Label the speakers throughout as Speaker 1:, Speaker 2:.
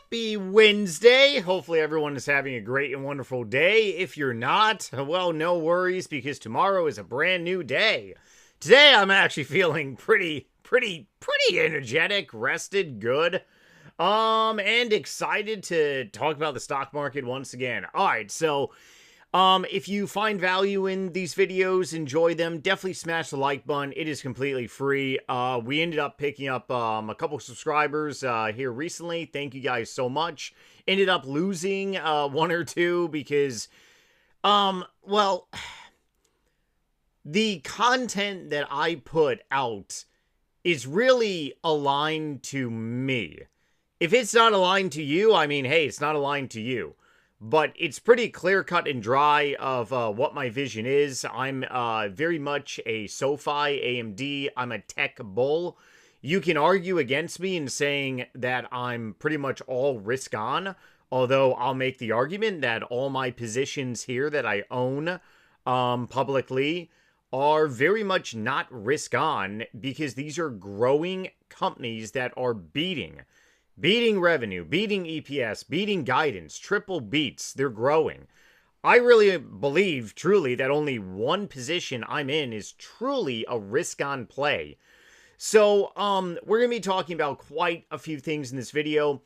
Speaker 1: Happy Wednesday. Hopefully everyone is having a great and wonderful day. If you're not, well, no worries because tomorrow is a brand new day. Today I'm actually feeling pretty energetic, rested, good. And excited to talk about the stock market once again. All right, so if you find value in these videos, enjoy them, definitely smash the like button. It is completely free. We ended up picking up a couple subscribers here recently. Thank you guys so much. Ended up losing one or two because, well, the content that I put out is really aligned to me. If it's not aligned to you, I mean, hey, it's not aligned to you. But it's pretty clear cut and dry of what my vision is. I'm very much a SoFi, AMD. I'm a tech bull. You can argue against me in saying that I'm pretty much all risk on. Although I'll make the argument that all my positions here that I own publicly are very much not risk on because these are growing companies that are beating revenue, beating EPS, beating guidance, triple beats. They're growing. I really believe truly that only one position I'm in is truly a risk on play. So, we're going to be talking about quite a few things in this video.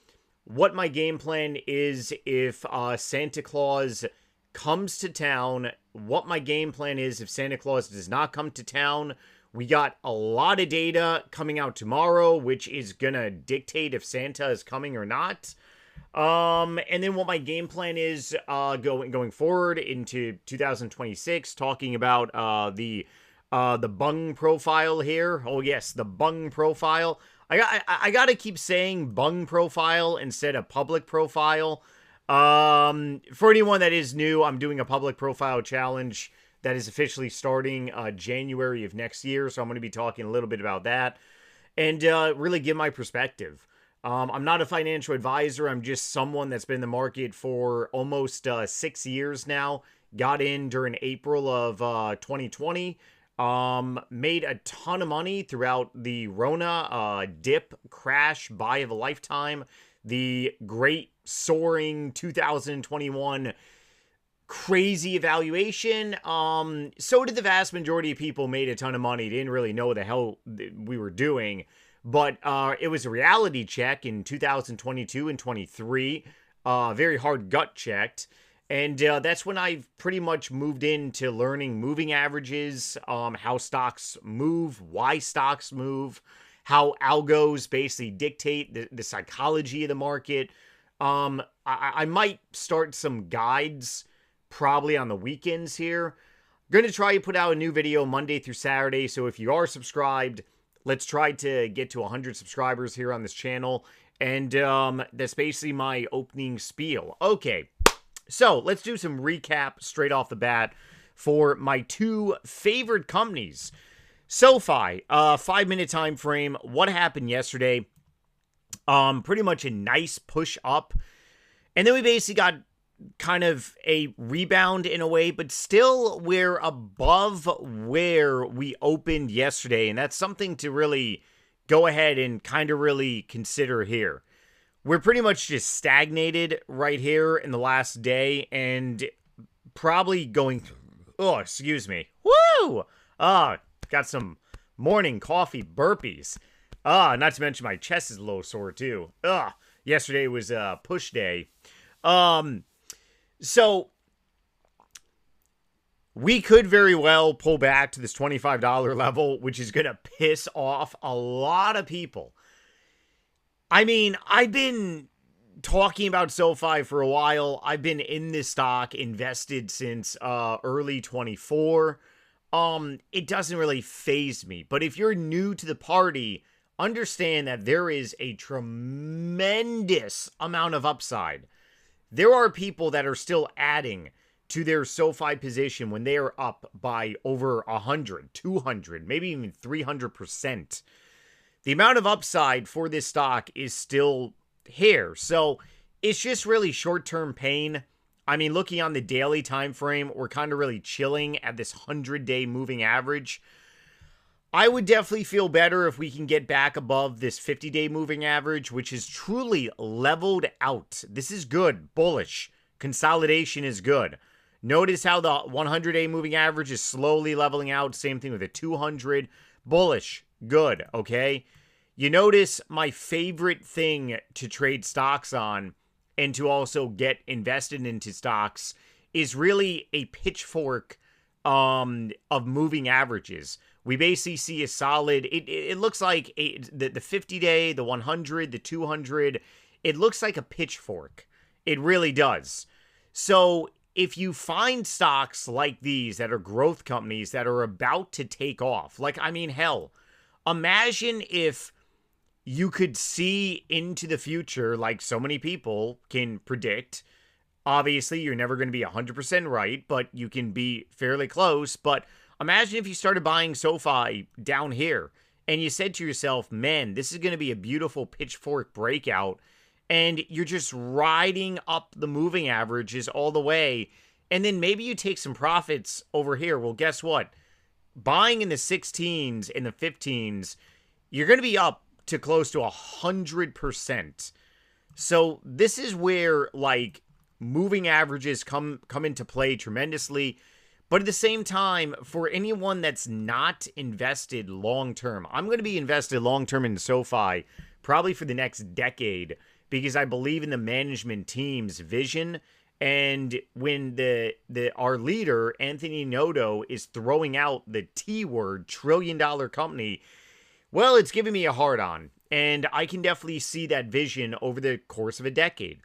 Speaker 1: What my game plan is if Santa Claus comes to town, what my game plan is if Santa Claus does not come to town. We got a lot of data coming out tomorrow, which is going to dictate if Santa is coming or not. And then what my game plan is going forward into 2026, talking about the bung profile here. Oh, yes, the bung profile. I got to keep saying bung profile instead of public profile. For anyone that is new, I'm doing a public profile challenge that is officially starting January of next year. So I'm going to be talking a little bit about that and really give my perspective. I'm not a financial advisor. I'm just someone that's been in the market for almost 6 years now. Got in during April of 2020. Made a ton of money throughout the Rona dip, crash, buy of a lifetime. The great soaring 2021 crazy evaluation. So did the vast majority of people. Made a ton of money. Didn't really know what the hell we were doing. But it was a reality check in 2022 and 23. Very hard gut checked. And that's when I've pretty much moved into learning moving averages, how stocks move, why stocks move, how algos basically dictate the psychology of the market. I might start some guides probably on the weekends here. Going to try to put out a new video Monday through Saturday. So if you are subscribed, let's try to get to 100 subscribers here on this channel. And that's basically my opening spiel. Okay, so let's do some recap straight off the bat for my two favorite companies. SoFi, 5-minute time frame. What happened yesterday? Pretty much a nice push up. And then we basically got kind of a rebound in a way, but still we're above where we opened yesterday. And that's something to really go ahead and kind of really consider here. We're pretty much just stagnated right here in the last day and probably going, oh, excuse me. Woo! Got some morning coffee burpees. Not to mention my chest is a little sore too. Yesterday was a push day. So we could very well pull back to this $25 level, which is going to piss off a lot of people. I mean, I've been talking about SoFi for a while. I've been in this stock, invested since early 24. It doesn't really faze me. But if you're new to the party, understand that there is a tremendous amount of upside. There are people that are still adding to their SoFi position when they are up by over 100, 200, maybe even 300%. The amount of upside for this stock is still here. So it's just really short-term pain. I mean, looking on the daily time frame, we're kind of really chilling at this 100-day moving average. I would definitely feel better if we can get back above this 50-day moving average, which is truly leveled out. This is good, bullish. Consolidation is good. Notice how the 100-day moving average is slowly leveling out. Same thing with the 200. Bullish, good, okay? You notice my favorite thing to trade stocks on and to also get invested into stocks is really a pitchfork of moving averages. We basically see a solid, it looks like the 50-day, the 100, the 200, it looks like a pitchfork. It really does. So if you find stocks like these that are growth companies that are about to take off, like, I mean, hell, imagine if you could see into the future like so many people can predict. Obviously, you're never going to be 100% right, but you can be fairly close. But imagine if you started buying SoFi down here and you said to yourself, man, this is going to be a beautiful pitchfork breakout. And you're just riding up the moving averages all the way. And then maybe you take some profits over here. Well, guess what? Buying in the 16s and the 15s, you're going to be up to close to 100%. So this is where, like, moving averages come into play tremendously. But at the same time, for anyone that's not invested long-term, I'm going to be invested long-term in SoFi probably for the next decade because I believe in the management team's vision. And when our leader, Anthony Noto, is throwing out the T word, trillion-dollar company, well, it's giving me a hard-on. And I can definitely see that vision over the course of a decade.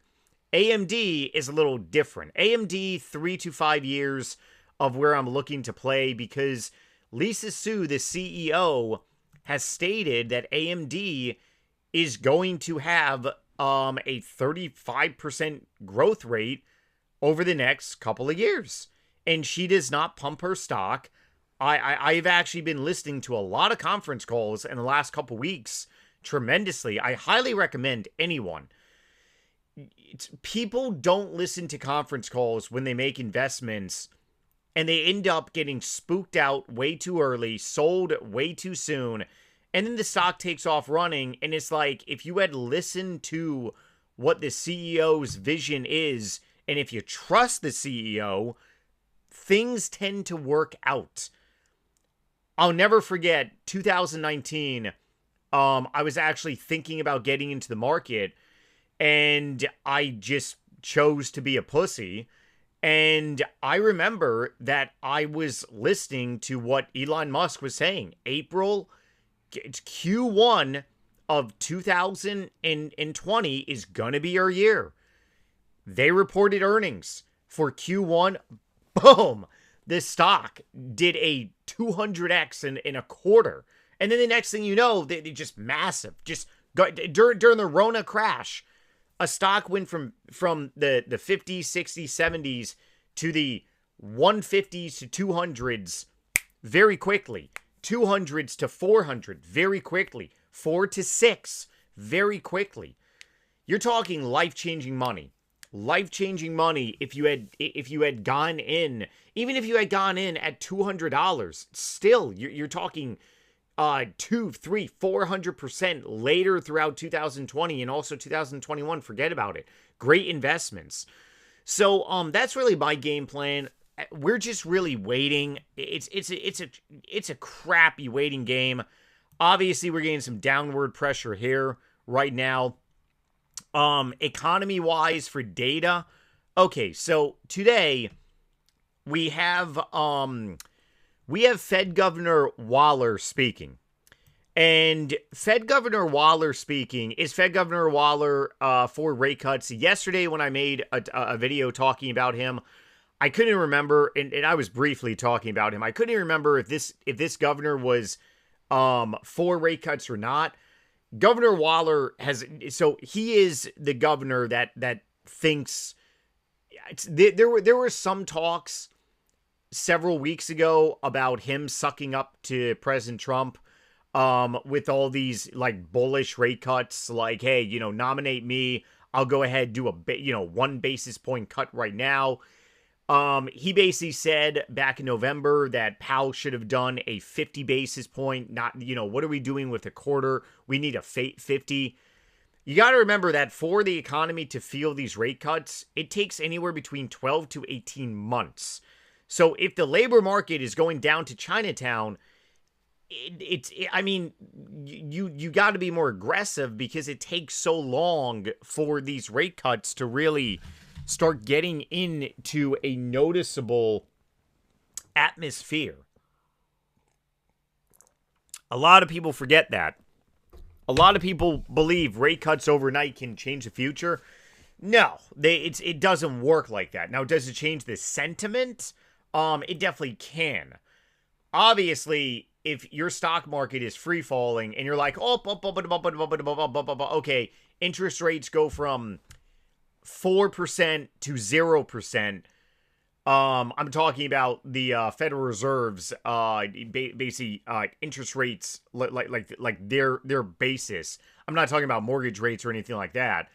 Speaker 1: AMD is a little different. AMD, 3 to 5 years of where I'm looking to play because Lisa Su, the CEO, has stated that AMD is going to have a 35% growth rate over the next couple of years. And she does not pump her stock. I've actually been listening to a lot of conference calls in the last couple weeks tremendously. I highly recommend anyone. People don't listen to conference calls when they make investments and they end up getting spooked out way too early, sold way too soon, and then the stock takes off running. And it's like, if you had listened to what the CEO's vision is, and if you trust the CEO, things tend to work out. I'll never forget 2019. I was actually thinking about getting into the market, and I just chose to be a pussy. And I remember that I was listening to what Elon Musk was saying. Q1 of 2020 is going to be our year. They reported earnings for Q1. Boom! The stock did a 200x in a quarter. And then the next thing you know, they just massive. Just during the Rona crash, a stock went from the 50s, 60s, 70s to the 150s to 200s very quickly. 200s to 400 very quickly. 4 to 6 very quickly. You're talking life-changing money. Life-changing money if you had gone in, even if you had gone in at $200, still you're talking 2, 3, 400% later throughout 2020 and also 2021. Forget about it. Great investments. So that's really my game plan. We're just really waiting. It's a crappy waiting game. Obviously, we're getting some downward pressure here right now. Economy-wise for data. Okay, so today we have Fed Governor Waller speaking. And Fed Governor Waller speaking, is Fed Governor Waller for rate cuts? Yesterday when I made a video talking about him, I couldn't remember, and I was briefly talking about him. I couldn't remember if this governor was for rate cuts or not. Governor Waller he is the governor that thinks there were some talks several weeks ago about him sucking up to President Trump with all these like bullish rate cuts, like, hey, nominate me, I'll go ahead do a 1 basis point cut right now. He basically said back in November that Powell should have done a 50 basis point, not, what are we doing with a quarter? We need a 50. You got to remember that for the economy to feel these rate cuts, it takes anywhere between 12 to 18 months. So if the labor market is going down to Chinatown, you got to be more aggressive because it takes so long for these rate cuts to really start getting into a noticeable atmosphere. A lot of people forget that. A lot of people believe rate cuts overnight can change the future. No, it doesn't work like that. Now, does it change the sentiment? It definitely can. Obviously, if your stock market is free falling and you're like, okay, interest rates go from 4% to 0%. I'm talking about the Federal Reserve's basically interest rates, like their basis. I'm not talking about mortgage rates or anything like that.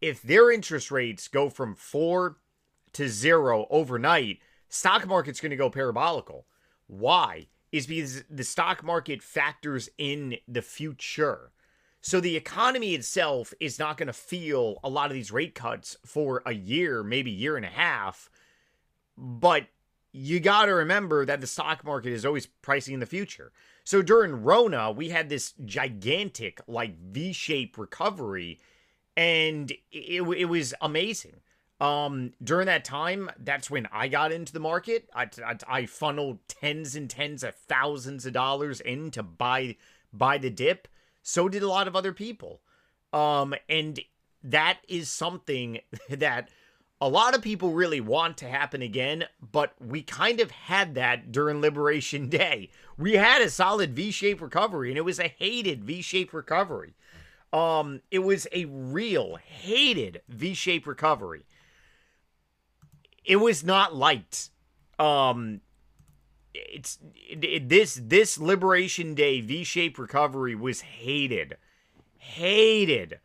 Speaker 1: If their interest rates go from 4 to 0 overnight, stock market's going to go parabolical. Why? Is because the stock market factors in the future. So the economy itself is not going to feel a lot of these rate cuts for a year, maybe year and a half. But you got to remember that the stock market is always pricing in the future. So during Rona, we had this gigantic, like V-shaped recovery, and it was amazing. During that time, that's when I got into the market. I funneled tens and tens of thousands of dollars in to buy the dip. So did a lot of other people. And that is something that a lot of people really want to happen again, but we kind of had that during Liberation Day. We had a solid V-shaped recovery, and it was a hated V-shaped recovery. It was a real hated V-shaped recovery. It was not liked. This Liberation Day V-shaped recovery was hated. Hated.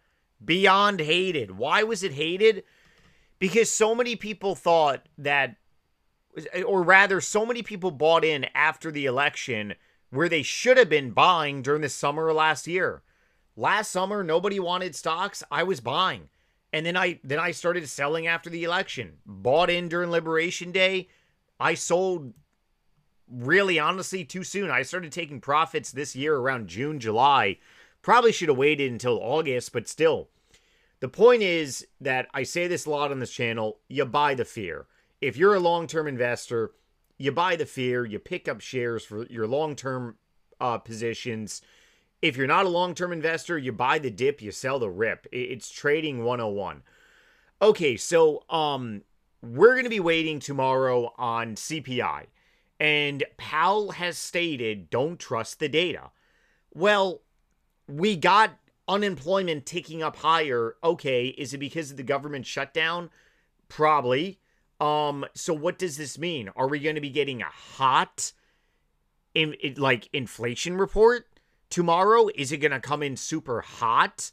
Speaker 1: Beyond hated. Why was it hated? Because so many people thought that, or rather, so many people bought in after the election where they should have been buying during the summer of last year. Last summer, nobody wanted stocks. I was buying. And then I started selling after the election. Bought in during Liberation Day. I sold really, honestly, too soon. I started taking profits this year around June, July. Probably should have waited until August, but still. The point is that I say this a lot on this channel, you buy the fear. If you're a long-term investor, you buy the fear, you pick up shares for your long-term positions. If you're not a long-term investor, you buy the dip, you sell the rip. It's trading 101. Okay, so we're going to be waiting tomorrow on CPI. And Powell has stated, don't trust the data. Well, we got unemployment ticking up higher. Okay, is it because of the government shutdown? Probably. So what does this mean? Are we going to be getting a hot inflation report tomorrow? Is it going to come in super hot?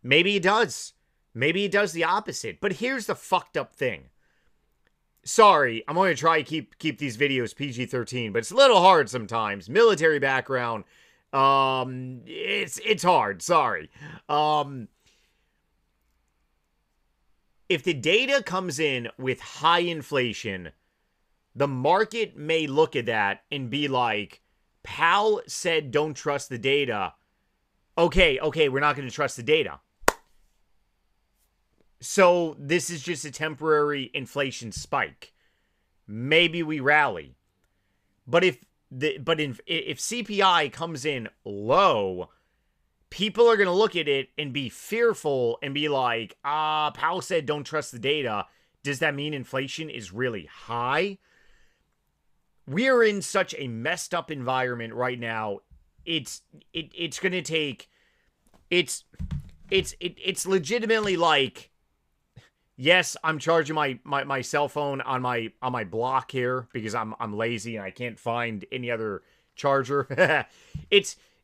Speaker 1: Maybe it does. Maybe it does the opposite. But here's the fucked up thing. Sorry, I'm going to try to keep these videos PG-13, but it's a little hard sometimes. Military background. It's hard. Sorry. If the data comes in with high inflation, the market may look at that and be like, Powell said don't trust the data. Okay, we're not going to trust the data. So this is just a temporary inflation spike. Maybe we rally. But if CPI comes in low, people are going to look at it and be fearful and be like, Powell said don't trust the data. Does that mean inflation is really high? We are in such a messed up environment right now. It's going to take, it's legitimately like, yes, I'm charging my cell phone on my block here because I'm lazy and I can't find any other charger.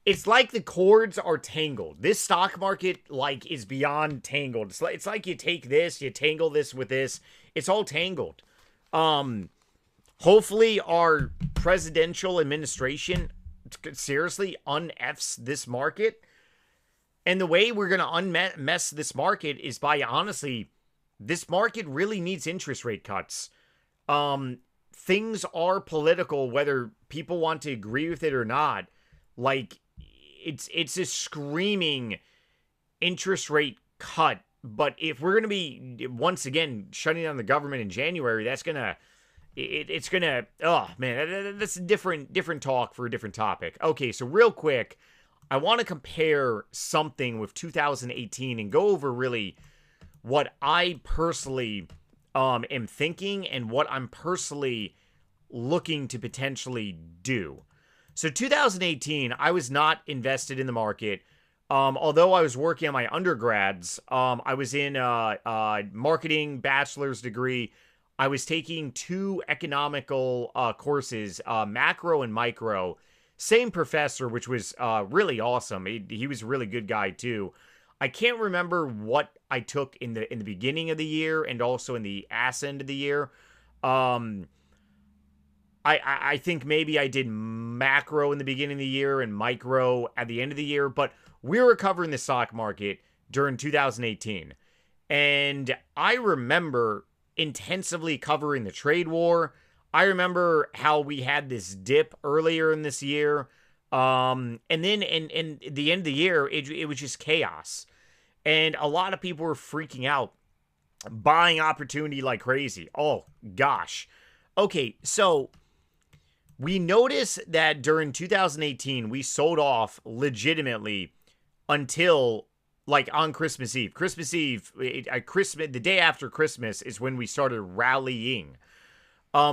Speaker 1: it's like the cords are tangled. This stock market like is beyond tangled. It's like you take this, you tangle this with this. It's all tangled. Hopefully our presidential administration seriously unfs this market. And the way we're going to unmess this market is by, honestly, this market really needs interest rate cuts. Things are political, whether people want to agree with it or not. Like, it's a screaming interest rate cut. But if we're going to be, once again, shutting down the government in January, that's going to, it's going to, oh, man, that's a different talk for a different topic. Okay, so real quick, I want to compare something with 2018 and go over really what I personally am thinking and what I'm personally looking to potentially do. So 2018, I was not invested in the market. Although I was working on my undergrads, I was in marketing bachelor's degree. I was taking 2 economical courses, macro and micro. Same professor, which was really awesome. He was a really good guy too. I can't remember what I took in the beginning of the year and also in the ass end of the year. I think maybe I did macro in the beginning of the year and micro at the end of the year, but we were covering the stock market during 2018. And I remember intensively covering the trade war. I remember how we had this dip earlier in this year. And then in the end of the year, it was just chaos. And a lot of people were freaking out, buying opportunity like crazy. Oh, gosh. Okay, so we noticed that during 2018, we sold off legitimately until like on Christmas Eve. Christmas Eve, the day after Christmas is when we started rallying.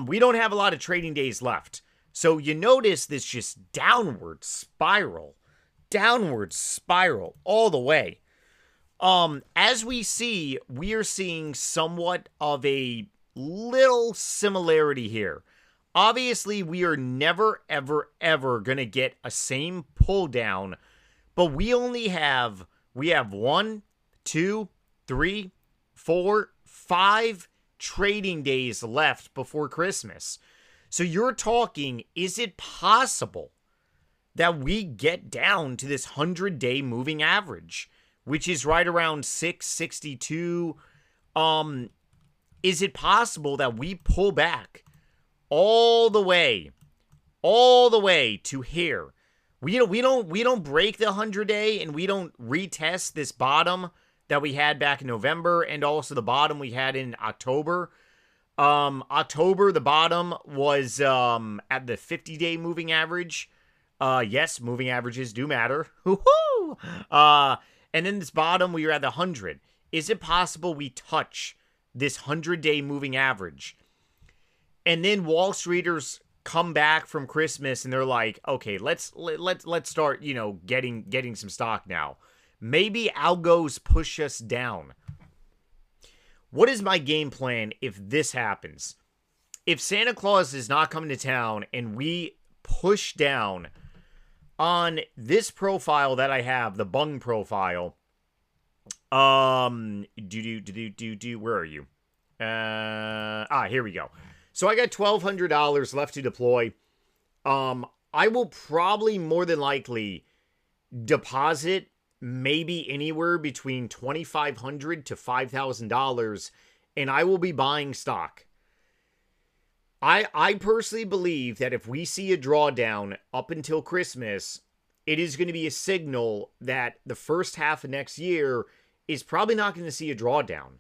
Speaker 1: We don't have a lot of trading days left. So you notice this just downward spiral all the way. As we see, we are seeing somewhat of a little similarity here. Obviously, we are never, ever, ever going to get a same pull down, but we have 1, 2, 3, 4, 5 trading days left before Christmas. So you're talking, is it possible that we get down to this 100-day moving average, which is right around 662? Is it possible that we pull back all the way to here? We don't break the 100-day and we don't retest this bottom that we had back in November and also the bottom we had in October. October, the bottom was at the 50-day moving average. Yes, moving averages do matter. Woo-hoo! And then this bottom, we were at the 100. Is it possible we touch this 100-day moving average? And then Wall Streeters come back from Christmas and they're like, okay, let's start, getting some stock now. Maybe algos push us down. What is my game plan if this happens? If Santa Claus is not coming to town and we push down on this profile that I have, the bung profile, where are you? Here we go. So I got $1,200 left to deploy. I will probably more than likely deposit maybe anywhere between $2,500 to $5,000, and I will be buying stock. I personally believe that if we see a drawdown up until Christmas, it is going to be a signal that the first half of next year is probably not going to see a drawdown.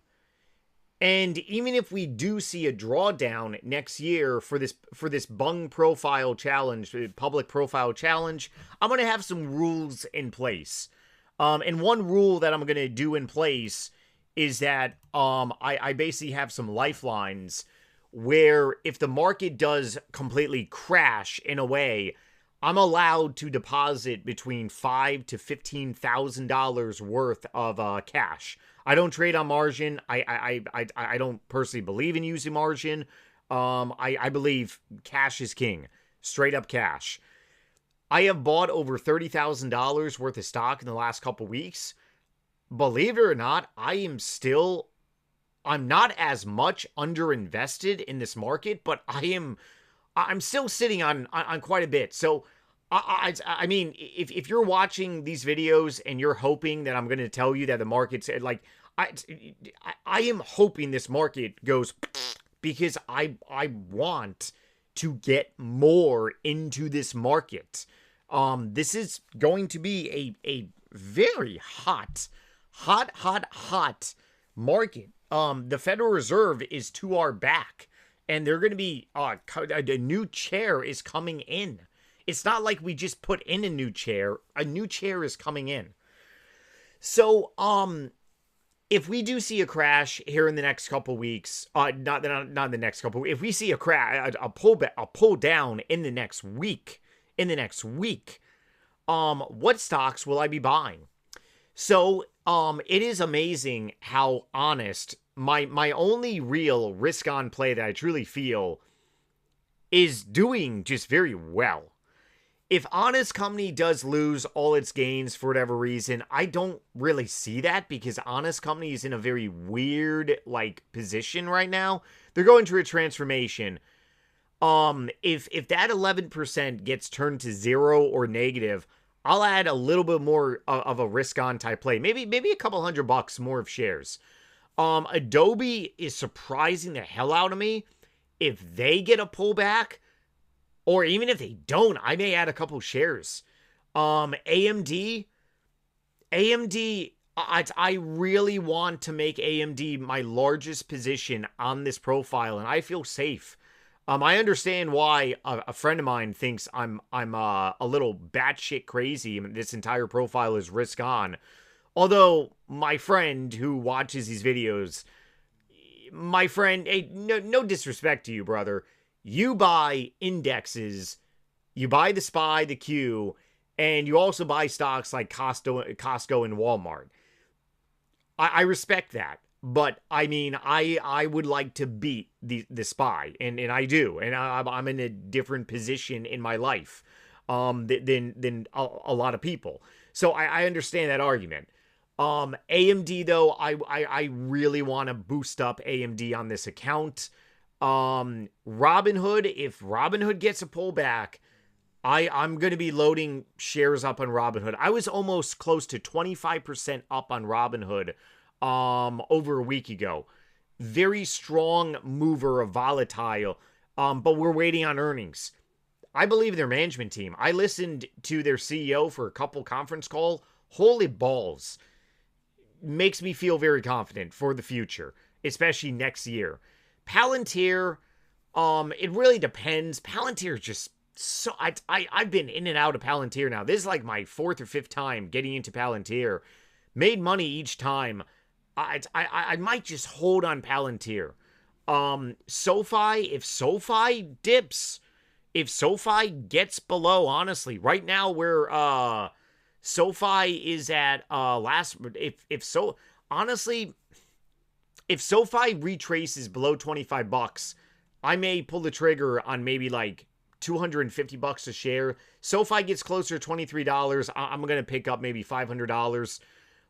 Speaker 1: And even if we do see a drawdown next year for this bung profile challenge, public profile challenge, I'm going to have some rules in place. And one rule that I'm going to do in place is that I basically have some lifelines where if the market does completely crash in a way, I'm allowed to deposit between $5,000 to $15,000 worth of cash. I don't trade on margin. I don't personally believe in using margin. I believe cash is king. Straight up cash. I have bought over $30,000 worth of stock in the last couple weeks. Believe it or not, I'm not as much underinvested in this market, but I'm still sitting on quite a bit. So I mean, if you're watching these videos and you're hoping that I'm going to tell you that the market's like, I am hoping this market goes because I want to get more into this market. This is going to be a very hot market. The Federal Reserve is to our back, and they're going to be a new chair is coming in. It's not like we just put in a new chair. A new chair is coming in. So, if we do see a crash here in the next couple weeks, not the next couple, if we see a crash, a pull down in the next week, what stocks will I be buying? So, it is amazing how honest my only real risk on play that I truly feel is doing just very well. If Honest Company does lose all its gains for whatever reason, I don't really see that because Honest Company is in a very weird, position right now. They're going through a transformation. If that 11% gets turned to 0 or negative, I'll add a little bit more of a risk-on type play. Maybe a couple $100 more of shares. Adobe is surprising the hell out of me. If they get a pullback, or even if they don't, I may add a couple shares. AMD, I really want to make AMD my largest position on this profile, and I feel safe. I understand why a friend of mine thinks I'm a little batshit crazy. This entire profile is risk on. Although my friend who watches these videos, hey, no disrespect to you, brother. You buy indexes, you buy the SPY, the Q, and you also buy stocks like Costco and Walmart. I respect that, but I mean, I would like to beat the SPY, and I do, and I'm in a different position in my life than a lot of people. So I understand that argument. AMD though, I really want to boost up AMD on this account. Robinhood, if Robinhood gets a pullback, I'm going to be loading shares up on Robinhood. I was almost close to 25% up on Robinhood over a week ago. Very strong mover of volatile, but we're waiting on earnings. I believe their management team. I listened to their CEO for a couple conference call. Holy balls. Makes me feel very confident for the future, especially next year. Palantir, it really depends. Palantir is just so... I've been in and out of Palantir now. This is like my 4th or 5th time getting into Palantir. Made money each time. I might just hold on Palantir. SoFi, if SoFi dips, if SoFi gets below, honestly, right now where SoFi is at honestly, if SoFi retraces below $25, I may pull the trigger on maybe like $250 a share. SoFi gets closer to $23, I'm going to pick up maybe $500.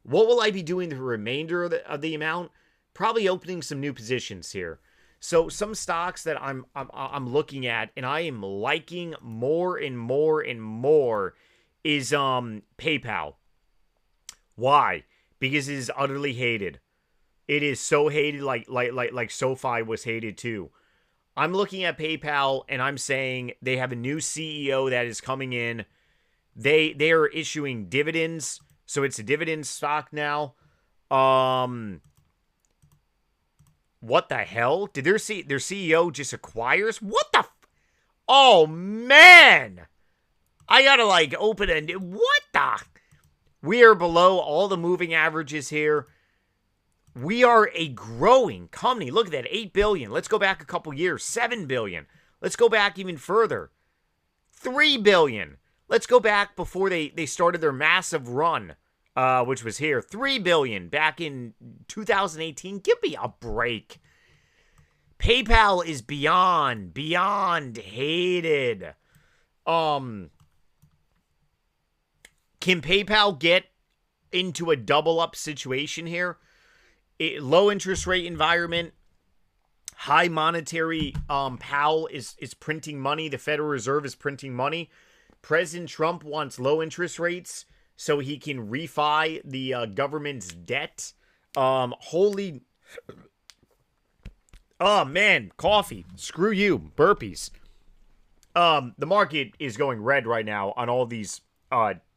Speaker 1: What will I be doing the remainder of the amount? Probably opening some new positions here. So some stocks that I'm looking at and I am liking more and more and more is PayPal. Why? Because it is utterly hated. It is so hated like SoFi was hated too. I'm looking at PayPal and I'm saying they have a new CEO that is coming in. They are issuing dividends, so it's a dividend stock now. What the hell? Did their CEO just acquires? What the? Oh man! I gotta open a new. What the? We are below all the moving averages here. We are a growing company. Look at that, 8 billion. Let's go back a couple years, 7 billion. Let's go back even further, 3 billion. Let's go back before they started their massive run, which was here, 3 billion back in 2018. Give me a break. PayPal is beyond hated. Can PayPal get into a double up situation here? Low interest rate environment, high monetary Powell is printing money. The Federal Reserve is printing money. President Trump wants low interest rates so he can refi the government's debt. Holy... Oh, man. Coffee. Screw you. Burpees. The market is going red right now on all these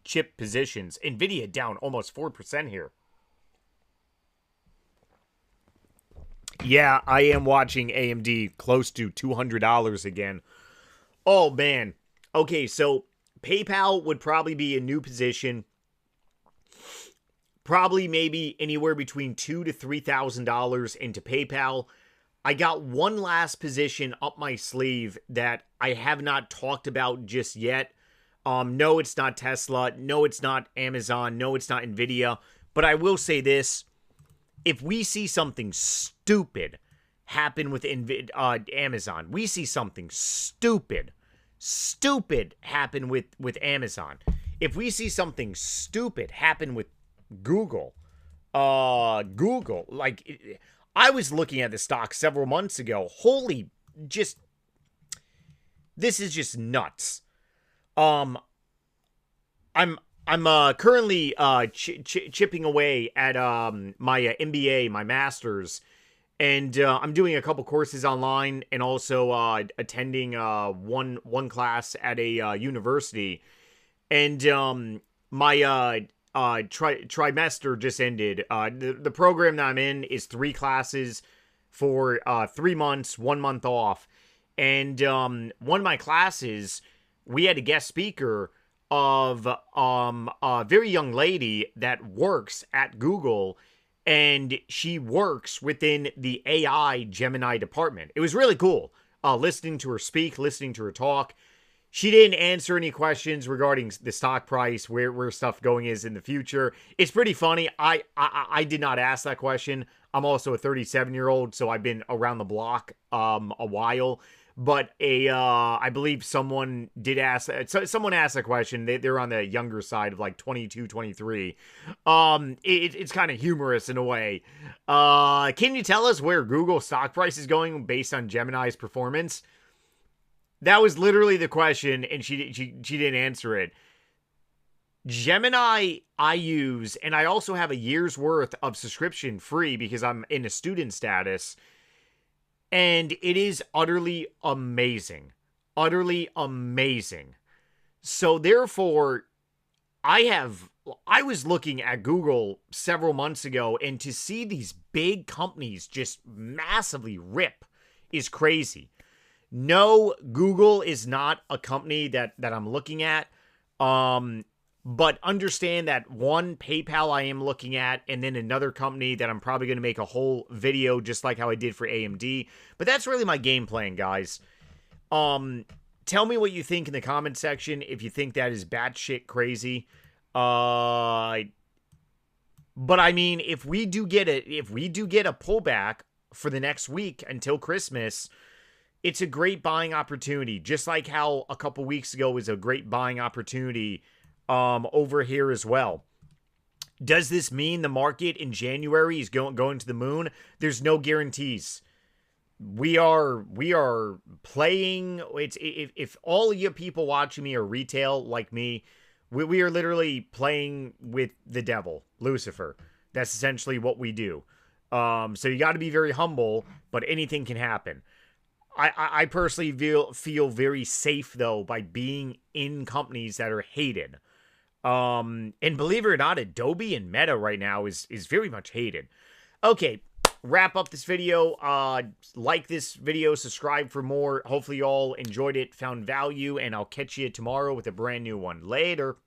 Speaker 1: chip positions. Nvidia down almost 4% here. Yeah, I am watching AMD close to $200 again. Oh, man. Okay, so PayPal would probably be a new position. Probably maybe anywhere between $2,000 to $3,000 into PayPal. I got one last position up my sleeve that I have not talked about just yet. No, it's not Tesla. No, it's not Amazon. No, it's not Nvidia. But I will say this. If we see something stupid happen with Amazon, we see something stupid happen with Amazon. If we see something stupid happen with Google, like, I was looking at the stock several months ago. Holy, this is just nuts. I'm currently chipping away at my MBA, my master's, and I'm doing a couple courses online and also attending one class at a university. And my trimester just ended. The program that I'm in is 3 classes for 3 months, 1 month off. And one of my classes, we had a guest speaker of a very young lady that works at Google, and she works within the AI Gemini department. It was really cool listening to her speak, listening to her talk. She didn't answer any questions regarding the stock price, where stuff going is in the future. It's pretty funny. I did not ask that question. I'm also a 37-year-old, so I've been around the block a while. But I believe someone did ask. Someone asked a question. They're on the younger side of like 22, 23. It's kind of humorous in a way. Can you tell us where Google stock price is going based on Gemini's performance? That was literally the question, and she didn't answer it. Gemini I use, and I also have a year's worth of subscription free because I'm in a student status. And it is utterly amazing. Utterly amazing. So therefore, I was looking at Google several months ago, and to see these big companies just massively rip is crazy. No, Google is not a company that I'm looking at. But understand that one, PayPal I am looking at, and then another company that I'm probably going to make a whole video just like how I did for AMD. But that's really my game plan, guys. Tell me what you think in the comment section if you think that is batshit crazy. But I mean, if we do get a pullback for the next week until Christmas, it's a great buying opportunity. Just like how a couple weeks ago was a great buying opportunity over here as well. Does this mean the market in January is going to the moon? There's no guarantees. We are playing. If all of you people watching me are retail like me, we are literally playing with the devil, Lucifer. That's essentially what we do. So you got to be very humble, but anything can happen. I personally feel very safe though by being in companies that are hated. And believe it or not, Adobe and Meta right now is very much hated. Okay, wrap up this video. Like this video, subscribe for more. Hopefully you all enjoyed it, found value, and I'll catch you tomorrow with a brand new one. Later.